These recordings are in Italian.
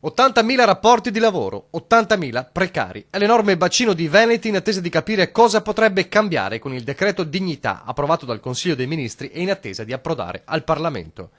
80.000 rapporti di lavoro, 80.000 precari. È l'enorme bacino di Veneti in attesa di capire cosa potrebbe cambiare con il decreto dignità approvato dal Consiglio dei Ministri e in attesa di approdare al Parlamento.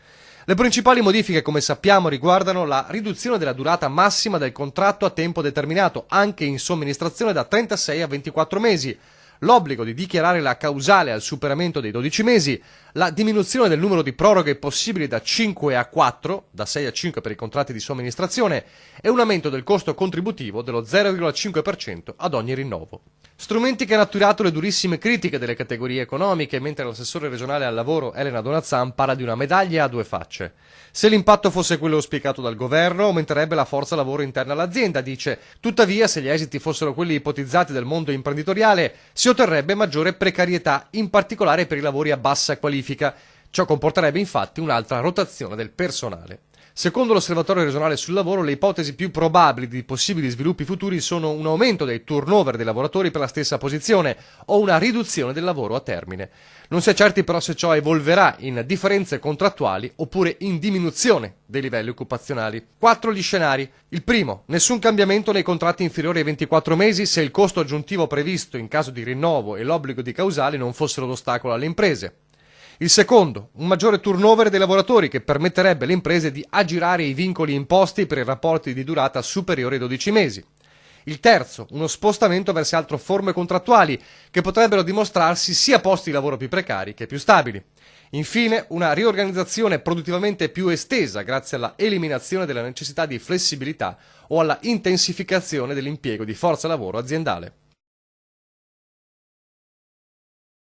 Le principali modifiche, come sappiamo, riguardano la riduzione della durata massima del contratto a tempo determinato, anche in somministrazione, da 36 a 24 mesi, l'obbligo di dichiarare la causale al superamento dei 12 mesi, la diminuzione del numero di proroghe possibili da 5 a 4, da 6 a 5 per i contratti di somministrazione, e un aumento del costo contributivo dello 0,5% ad ogni rinnovo. Strumenti che hanno attirato le durissime critiche delle categorie economiche, mentre l'assessore regionale al lavoro Elena Donazzan parla di una medaglia a due facce. Se l'impatto fosse quello auspicato dal governo, aumenterebbe la forza lavoro interna all'azienda, dice. Tuttavia, se gli esiti fossero quelli ipotizzati dal mondo imprenditoriale, si otterrebbe maggiore precarietà, in particolare per i lavori a bassa qualifica. Ciò comporterebbe infatti un'altra rotazione del personale. Secondo l'Osservatorio regionale sul lavoro, le ipotesi più probabili di possibili sviluppi futuri sono un aumento dei turnover dei lavoratori per la stessa posizione o una riduzione del lavoro a termine. Non si è certi però se ciò evolverà in differenze contrattuali oppure in diminuzione dei livelli occupazionali. 4 gli scenari. Il primo, nessun cambiamento nei contratti inferiori ai 24 mesi se il costo aggiuntivo previsto in caso di rinnovo e l'obbligo di causali non fossero d'ostacolo alle imprese. Il secondo, un maggiore turnover dei lavoratori che permetterebbe alle imprese di aggirare i vincoli imposti per i rapporti di durata superiori ai 12 mesi. Il terzo, uno spostamento verso altre forme contrattuali che potrebbero dimostrarsi sia posti di lavoro più precari che più stabili. Infine, una riorganizzazione produttivamente più estesa grazie alla eliminazione della necessità di flessibilità o alla intensificazione dell'impiego di forza lavoro aziendale.